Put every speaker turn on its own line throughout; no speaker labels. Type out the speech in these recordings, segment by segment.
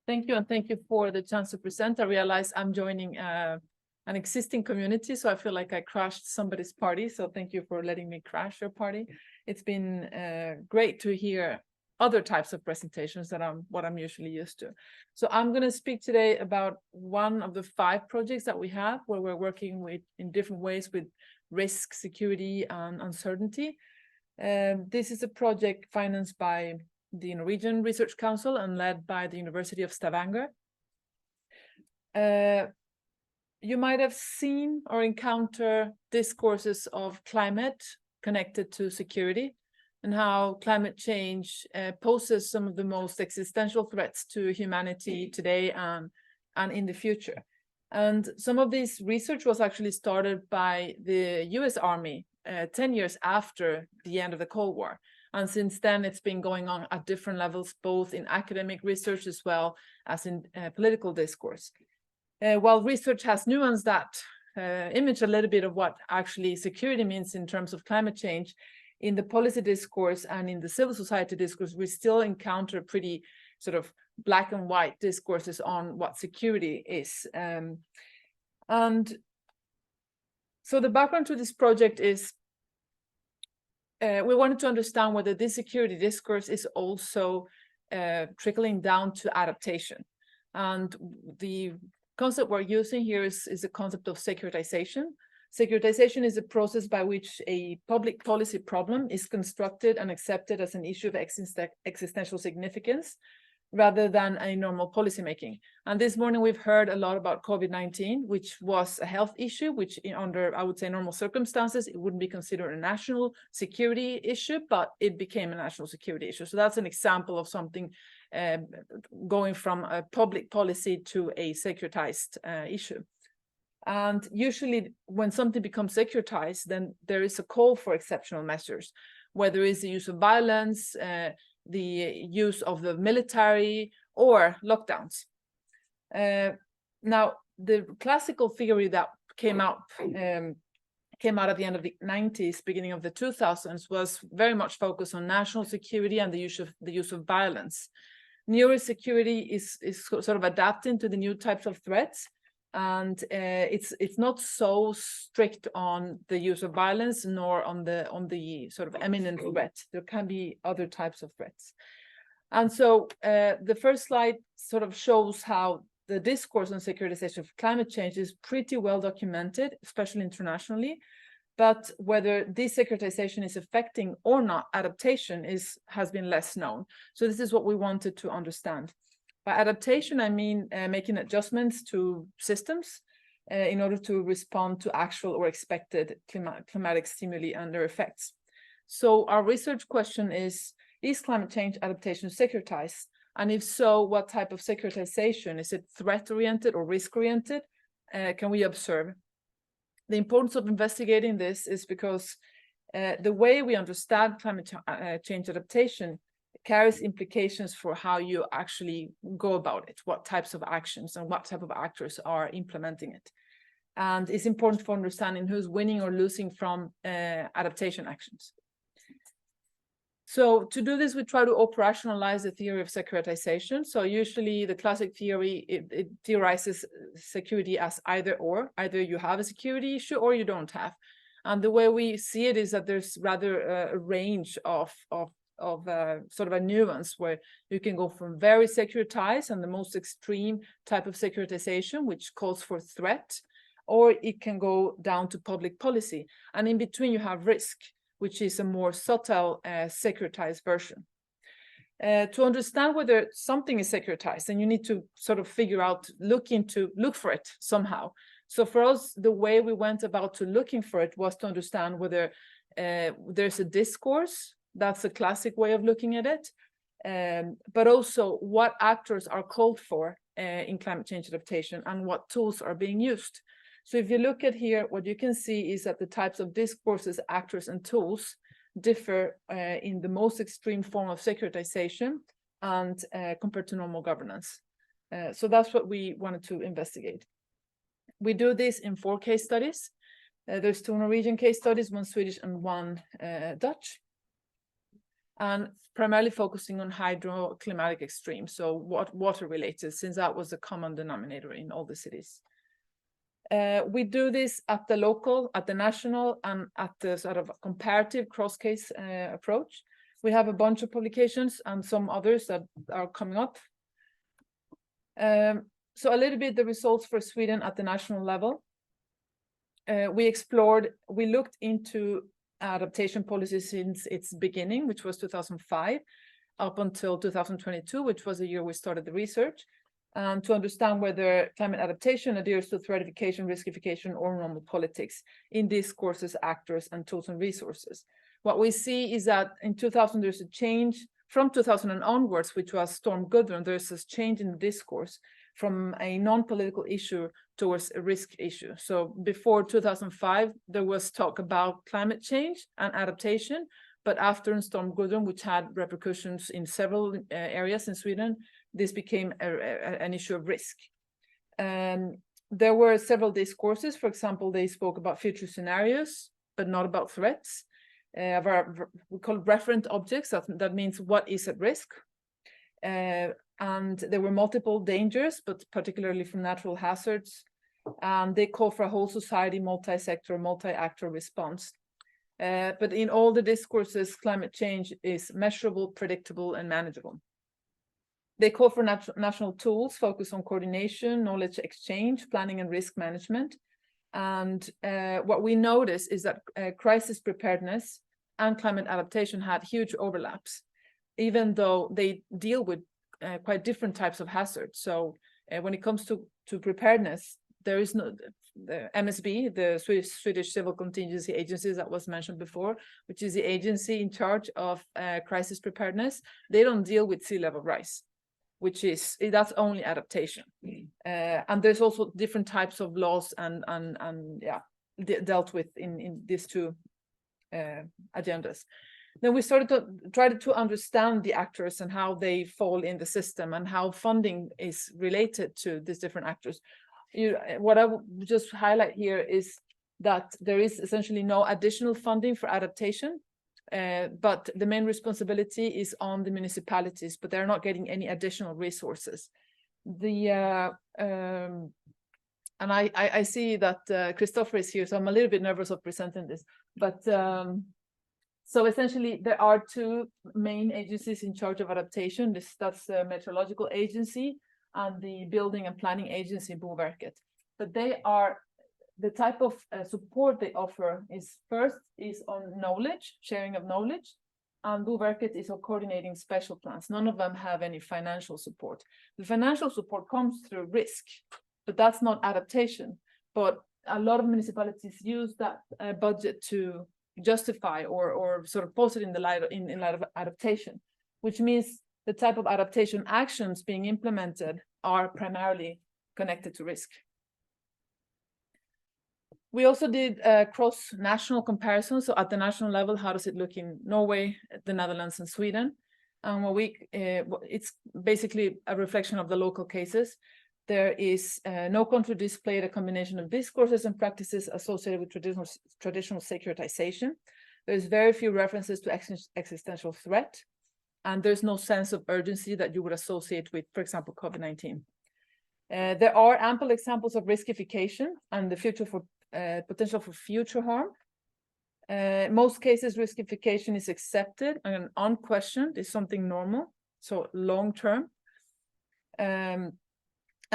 Thank you, and thank you for the chance to present. I realize I'm joining an existing community, so I feel like I crashed somebody's party. So thank you for letting me crash your party. It's been great to hear other types of presentations that what I'm usually used to. So I'm going to speak today about one of the 5 projects that we have, where we're working with in different ways with risk, security, and uncertainty. This is a project financed by the Norwegian Research Council and led by the University of Stavanger. You might have seen or encountered discourses of climate connected to security, and how climate change poses some of the most existential threats to humanity today and in the future. And some of this research was actually started by the US Army 10 years after the end of the Cold War. And since then, it's been going on at different levels, both in academic research as well as in political discourse. While research has nuanced that image a little bit of what actually security means in terms of climate change, in the policy discourse and in the civil society discourse, we still encounter pretty sort of black and white discourses on what security is. And so the background to this project is we wanted to understand whether this security discourse is also trickling down to adaptation. And the concept we're using here is the concept of securitization. Securitization is a process by which a public policy problem is constructed and accepted as an issue of existential significance, rather than a normal policymaking. And this morning we've heard a lot about COVID-19, which was a health issue, which under, I would say, normal circumstances, it wouldn't be considered a national security issue, but it became a national security issue. So that's an example of something going from a public policy to a securitized issue. And usually when something becomes securitized, then there is a call for exceptional measures, whether it's the use of violence, the use of the military, or lockdowns. Now, the classical theory that came out at the end of the 90s, beginning of the 2000s, was very much focused on national security and the use of violence. Neurosecurity is sort of adapting to the new types of threats, and it's not so strict on the use of violence nor on the sort of imminent threat. There can be other types of threats. And so the first slide sort of shows how the discourse on securitization of climate change is pretty well documented, especially internationally. But whether this securitization is affecting or not adaptation has been less known. So this is what we wanted to understand. By adaptation, I mean making adjustments to systems in order to respond to actual or expected climatic stimuli and their effects. So our research question is climate change adaptation securitized? And if so, what type of securitization? Is it threat-oriented or risk-oriented? Can we observe? The importance of investigating this is because the way we understand climate change adaptation carries implications for how you actually go about it, what types of actions and what type of actors are implementing it. And it's important for understanding who's winning or losing from adaptation actions. So to do this, we try to operationalize the theory of securitization. So usually the classic theory, it theorizes security as either or. Either you have a security issue or you don't have. And the way we see it is that there's rather a range of sort of a nuance where you can go from very securitized and the most extreme type of securitization, which calls for threat, or it can go down to public policy. And in between you have risk, which is a more subtle securitized version. To understand whether something is securitized, then you need to sort of figure out, look for it somehow. So for us, the way we went about to looking for it was to understand whether there's a discourse. That's a classic way of looking at it, but also what actors are called for in climate change adaptation and what tools are being used. So if you look at here, what you can see is that the types of discourses, actors, and tools differ in the most extreme form of securitization and compared to normal governance. So that's what we wanted to investigate. We do this in 4 case studies. There's 2 Norwegian case studies, 1 Swedish and 1 Dutch. and primarily focusing on hydroclimatic extremes, so water related, since that was the common denominator in all the cities. We do this at the local, at the national, and at the sort of comparative cross-case approach. We have a bunch of publications and some others that are coming up. So a little bit the results for Sweden at the national level. We looked into adaptation policies since its beginning, which was 2005, up until 2022, which was the year we started the research, to understand whether climate adaptation adheres to threatification, riskification, or normal politics in discourses, actors, and tools and resources. What we see is that in 2000, there's a change from 2000 and onwards, which was Storm Gudrun. There's this change in the discourse from a non-political issue towards a risk issue. So before 2005, there was talk about climate change and adaptation, but after Storm Gudrun, which had repercussions in several areas in Sweden, this became an issue of risk. There were several discourses. For example, they spoke about future scenarios, but not about threats. We call referent objects. That means what is at risk. And there were multiple dangers, but particularly from natural hazards. And they call for a whole society, multi-sector, multi-actor response. But in all the discourses, climate change is measurable, predictable, and manageable. They call for national tools, focus on coordination, knowledge exchange, planning, and risk management. And what we notice is that crisis preparedness and climate adaptation had huge overlaps, even though they deal with quite different types of hazards. So when it comes to preparedness, there is no, the MSB, the Swedish Civil Contingency Agency that was mentioned before, which is the agency in charge of crisis preparedness. They don't deal with sea level rise, that's only adaptation. And there's also different types of laws and dealt with in these two agendas. Then we started to try to understand the actors and how they fall in the system and how funding is related to these different actors. What I would just highlight here is that there is essentially no additional funding for adaptation, but the main responsibility is on the municipalities, but they're not getting any additional resources. And I see that Christopher is here, so I'm a little bit nervous of presenting this, but so essentially there are two main agencies in charge of adaptation. That's the Meteorological Agency and the Building and Planning Agency, Boverket. But they are, the type of support they offer is on knowledge, sharing of knowledge, and Boverket is on coordinating special plans. None of them have any financial support. The financial support comes through risk, but that's not adaptation. But a lot of municipalities use that budget to justify or sort of post it in light of adaptation, which means the type of adaptation actions being implemented are primarily connected to risk. We also did cross-national comparisons. So at the national level, how does it look in Norway, the Netherlands, and Sweden? And it's basically a reflection of the local cases. There is no country displayed a combination of discourses and practices associated with traditional securitization. There's very few references to existential threat, and there's no sense of urgency that you would associate with, for example, COVID-19. There are ample examples of riskification and the future for potential for future harm. Most cases, riskification is accepted and unquestioned is something normal, so long term.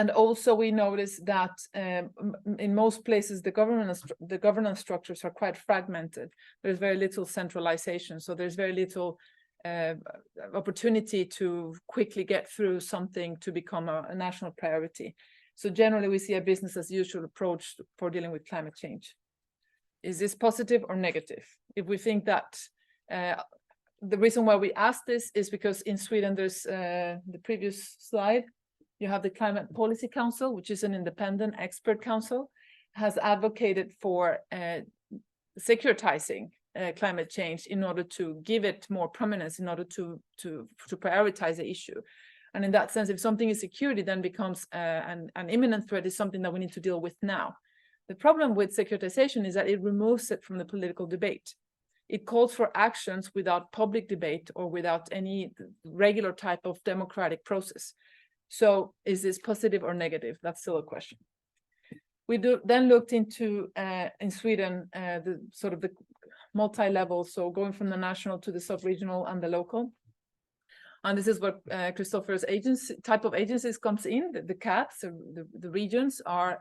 And also we notice that in most places, the governance structures are quite fragmented. There's very little centralization, so there's very little opportunity to quickly get through something to become a national priority. So generally, we see a business as usual approach for dealing with climate change. Is this positive or negative? If we think that the reason why we ask this is because in Sweden, there's the previous slide, you have the Climate Policy Council, which is an independent expert council, has advocated for securitizing climate change in order to give it more prominence, in order to prioritize the issue. And in that sense, if something is security, then becomes an imminent threat is something that we need to deal with now. The problem with securitization is that it removes it from the political debate. it calls for actions without public debate or without any regular type of democratic process. So is this positive or negative? That's still a question. We then looked into, in Sweden, the sort of the multi-level, so going from the national to the sub-regional and the local. And this is what Christopher's type of agencies comes in. The CATs, the regions, are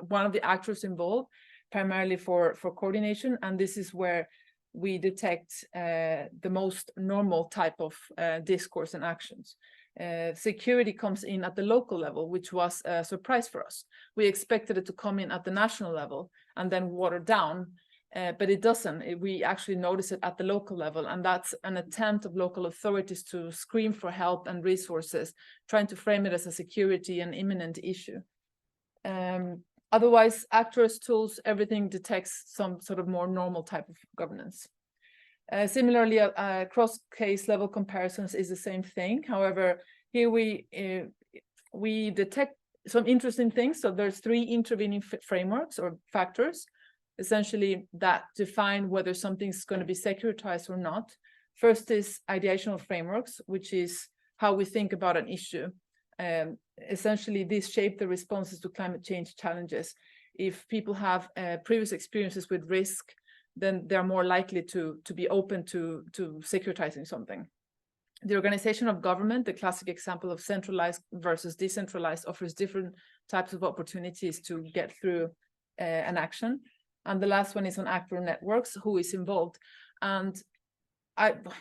one of the actors involved, primarily for coordination. And this is where we detect the most normal type of discourse and actions. Security comes in at the local level, which was a surprise for us. We expected it to come in at the national level and then water down. But it doesn't. We actually notice it at the local level, and that's an attempt of local authorities to scream for help and resources, trying to frame it as a security and imminent issue. Otherwise, actors, tools, everything detects some sort of more normal type of governance. Similarly, cross-case level comparisons is the same thing. However, here we detect some interesting things. So there's 3 intervening frameworks or factors, essentially, that define whether something's going to be securitized or not. First is ideational frameworks, which is how we think about an issue. Essentially, these shape the responses to climate change challenges. If people have previous experiences with risk, then they're more likely to be open to securitizing something. The organization of government, the classic example of centralized versus decentralized, offers different types of opportunities to get through an action. And the last one is on actor networks, who is involved. And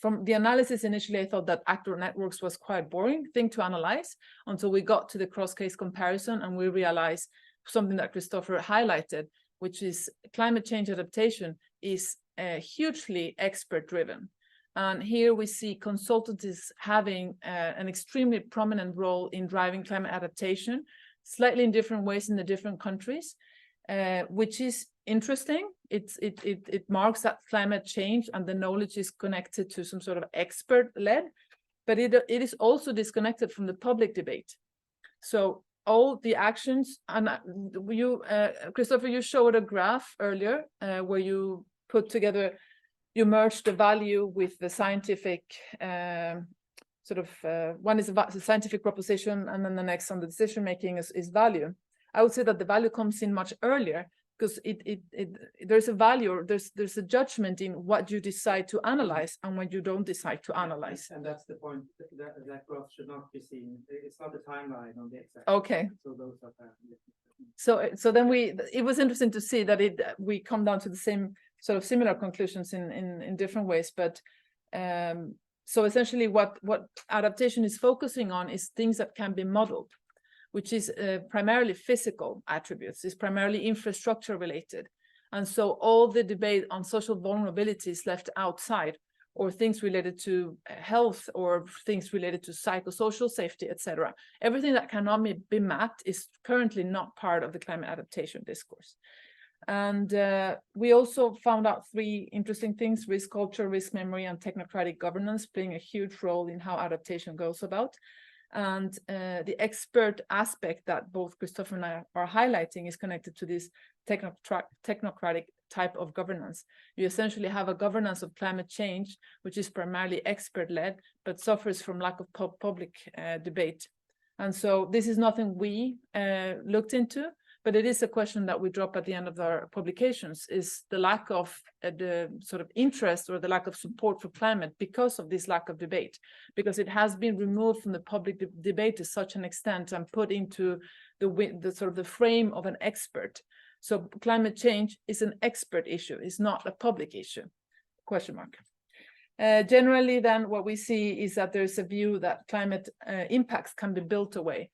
from the analysis initially, I thought that actor networks was quite a boring thing to analyze until we got to the cross-case comparison, and we realized something that Christopher highlighted, which is climate change adaptation is hugely expert-driven. And here we see consultancies having an extremely prominent role in driving climate adaptation, slightly in different ways in the different countries, which is interesting. It marks that climate change and the knowledge is connected to some sort of expert-led, but it is also disconnected from the public debate. So all the actions, and Christopher, you showed a graph earlier where you put together, you merged the value with the scientific one is the scientific proposition, and then the next on the decision making is value. I would say that the value comes in much earlier, because there's a value, or there's a judgment in what you decide to analyze and when you don't decide to analyze.
And that's the point. That graph should not be seen. It's not a timeline on the x-axis.
Okay.
So those are
so then it was interesting to see that we come down to the same sort of similar conclusions in different ways. But so essentially, what adaptation is focusing on is things that can be modeled, which is primarily physical attributes, is primarily infrastructure related. And so all the debate on social vulnerability is left outside, or things related to health, or things related to psychosocial safety, etc. Everything that cannot be mapped is currently not part of the climate adaptation discourse. And we also found out 3 interesting things: risk culture, risk memory, and technocratic governance playing a huge role in how adaptation goes about. And the expert aspect that both Christopher and I are highlighting is connected to this technocratic type of governance. You essentially have a governance of climate change, which is primarily expert-led, but suffers from lack of public debate. And so this is nothing we looked into, but it is a question that we drop at the end of our publications, is the lack of the sort of interest or the lack of support for climate because of this lack of debate, because it has been removed from the public debate to such an extent and put into the sort of the frame of an expert. So climate change is an expert issue, it's not a public issue, question mark. Generally, then, what we see is that there's a view that climate impacts can be built away.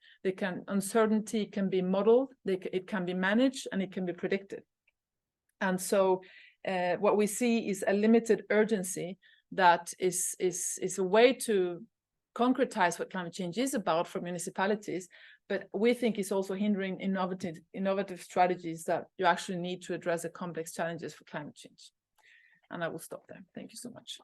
Uncertainty can be modeled, it can be managed, and it can be predicted. And so what we see is a limited urgency that is a way to concretize what climate change is about for municipalities, but we think it's also hindering innovative strategies that you actually need to address the complex challenges for climate change. And I will stop there. Thank you so much.